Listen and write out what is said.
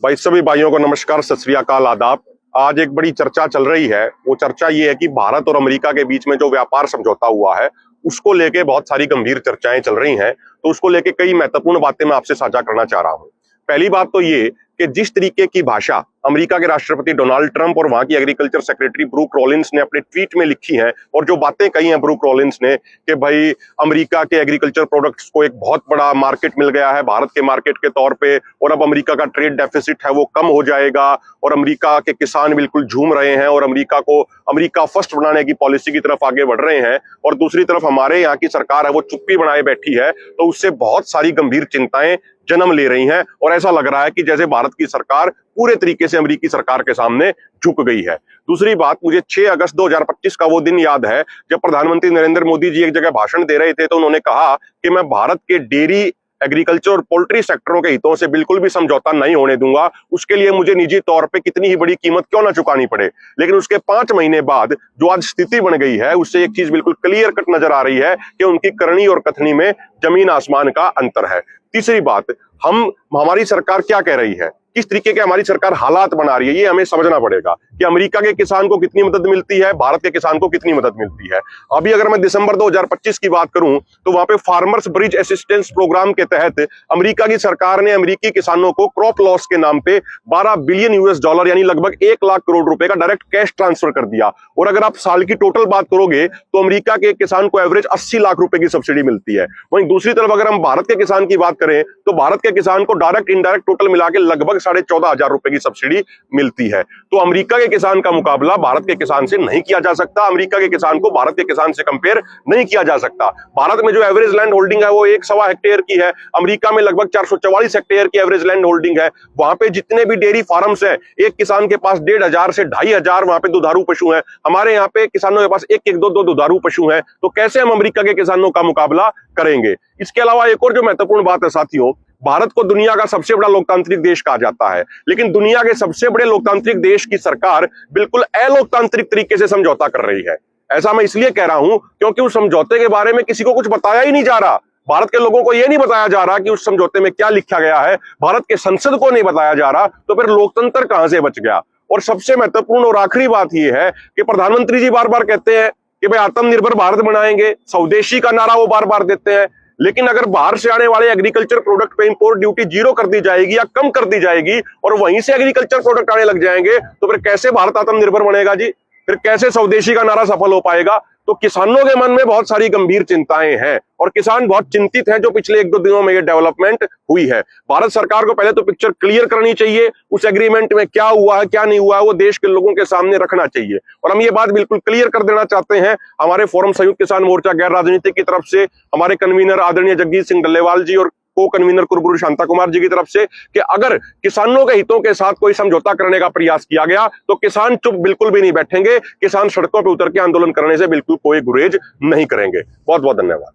भाई सभी भाइयों को नमस्कार, सत श्री अकाल, आदाब। आज एक बड़ी चर्चा चल रही है। वो चर्चा ये है कि भारत और अमेरिका के बीच में जो व्यापार समझौता हुआ है उसको लेके बहुत सारी गंभीर चर्चाएं चल रही हैं। तो उसको लेके कई महत्वपूर्ण बातें मैं आपसे साझा करना चाह रहा हूं। पहली बात तो ये कि जिस तरीके की भाषा अमेरिका के राष्ट्रपति डोनाल्ड ट्रंप और वहां की एग्रीकल्चर सेक्रेटरी ब्रूक रॉलिंस ने अपने ट्वीट में लिखी हैं, और जो बातें कही हैं ब्रूक रॉलिंस ने कि भाई अमेरिका के एग्रीकल्चर प्रोडक्ट्स को एक बहुत बड़ा मार्केट मिल गया है भारत के मार्केट के तौर पे, और अब अमेरिका का ट्रेड डेफिसिट है वो कम हो जाएगा, और अमेरिका के किसान बिल्कुल झूम रहे हैं और अमेरिका को अमेरिका फर्स्ट बनाने की पॉलिसी की तरफ आगे बढ़ रहे हैं। और दूसरी तरफ हमारे यहाँ की सरकार है वो चुप्पी बनाए बैठी है। तो उससे बहुत सारी गंभीर चिंताएं जन्म ले रही हैं, और ऐसा लग रहा है कि जैसे भारत की सरकार पूरे तरीके से अमेरिकी सरकार के सामने झुक गई है। दूसरी बात, मुझे 6 अगस्त 2025 का वो दिन याद है जब प्रधानमंत्री नरेंद्र मोदी जी एक जगह भाषण दे रहे थे, तो उन्होंने कहा कि मैं भारत के डेयरी, एग्रीकल्चर और पोल्ट्री सेक्टरों के हितों से बिल्कुल भी समझौता नहीं होने दूंगा, उसके लिए मुझे निजी तौर पे कितनी ही बड़ी कीमत क्यों ना चुकानी पड़े। लेकिन उसके 5 महीने बाद जो आज स्थिति बन गई है, उससे एक चीज बिल्कुल क्लियर कट नजर आ रही है कि उनकी करनी और कथनी में जमीन आसमान का अंतर है। तीसरी बात, हमारी सरकार क्या कह रही है, किस तरीके के हमारी सरकार हालात बना रही है, ये हमें समझना पड़ेगा कि अमेरिका के किसान को कितनी मदद मिलती है, भारत के किसान को कितनी मदद मिलती है। अभी अगर मैं दिसंबर 2025 की बात करूं तो वहां पे फार्मर्स ब्रिज असिस्टेंस प्रोग्राम के तहत अमेरिका की सरकार ने अमेरिकी किसानों को क्रॉप लॉस के नाम पे 12 बिलियन US डॉलर यानी लगभग 1 लाख करोड़ रुपए का डायरेक्ट कैश ट्रांसफर कर दिया। और अगर आप साल की टोटल बात करोगे तो अमेरिका के किसान को एवरेज 80 लाख रुपए की सब्सिडी मिलती है। वहीं दूसरी तरफ अगर हम भारत के किसान की बात करें तो भारत के किसान को डायरेक्ट इनडायरेक्ट टोटल मिला के लगभग 14,500 रुपए की सब्सिडी मिलती है। तो अमेरिका के किसान का मुकाबला भारत के किसान से नहीं किया जा सकता, अमेरिका के किसान को भारत के किसान से कंपेयर नहीं किया जा सकता। भारत में जो एवरेज लैंड होल्डिंग है वो 1.25 हेक्टेयर की है, अमेरिका में लगभग 444 हेक्टेयर की एवरेज लैंड होल्डिंग है। वहां पे जितने भी डेयरी फार्म्स हैं, एक किसान के पास 1,500 से 2,500 वहां पे दुधारू पशु हैं। हमारे यहाँ पे किसानों के पास 1-1, 2-2 दुधारू पशु हैं। तो कैसे हम अमेरिका के किसानों का मुकाबला करेंगे। इसके अलावा एक और जो महत्वपूर्ण बात है साथियों, भारत को दुनिया का सबसे बड़ा लोकतांत्रिक देश कहा जाता है, लेकिन दुनिया के सबसे बड़े लोकतांत्रिक देश की सरकार बिल्कुल अलोकतांत्रिक तरीके से समझौता कर रही है। ऐसा मैं इसलिए कह रहा हूं क्योंकि उस समझौते के बारे में किसी को कुछ बताया ही नहीं जा रहा। भारत के लोगों को यह नहीं बताया जा रहा कि उस समझौते में क्या लिखा गया है, भारत के संसद को नहीं बताया जा रहा, तो फिर लोकतंत्र कहां से बच गया। और सबसे महत्वपूर्ण और आखिरी बात यह है कि प्रधानमंत्री जी बार बार कहते हैं कि भाई आत्मनिर्भर भारत बनाएंगे, स्वदेशी का नारा वो बार बार देते हैं, लेकिन अगर बाहर से आने वाले एग्रीकल्चर प्रोडक्ट पे इंपोर्ट ड्यूटी 0 कर दी जाएगी या कम कर दी जाएगी और वहीं से एग्रीकल्चर प्रोडक्ट आने लग जाएंगे, तो फिर कैसे भारत आत्मनिर्भर बनेगा जी, फिर कैसे स्वदेशी का नारा सफल हो पाएगा। तो किसानों के मन में बहुत सारी गंभीर चिंताएं हैं और किसान बहुत चिंतित हैं जो पिछले 1-2 दिनों में ये डेवलपमेंट हुई है। भारत सरकार को पहले तो पिक्चर क्लियर करनी चाहिए, उस एग्रीमेंट में क्या हुआ है क्या नहीं हुआ है वो देश के लोगों के सामने रखना चाहिए। और हम ये बात बिल्कुल क्लियर कर देना चाहते हैं हमारे फोरम संयुक्त किसान मोर्चा गैर राजनीतिक की तरफ से, हमारे कन्वीनर आदरणीय जगजीत सिंह डल्लेवाल जी और को कन्वीनर कुरबुरु शांता कुमार जी की तरफ से कि अगर किसानों के हितों के साथ कोई समझौता करने का प्रयास किया गया तो किसान चुप बिल्कुल भी नहीं बैठेंगे, किसान सड़कों पर उतर के आंदोलन करने से बिल्कुल कोई गुरेज नहीं करेंगे। बहुत बहुत धन्यवाद।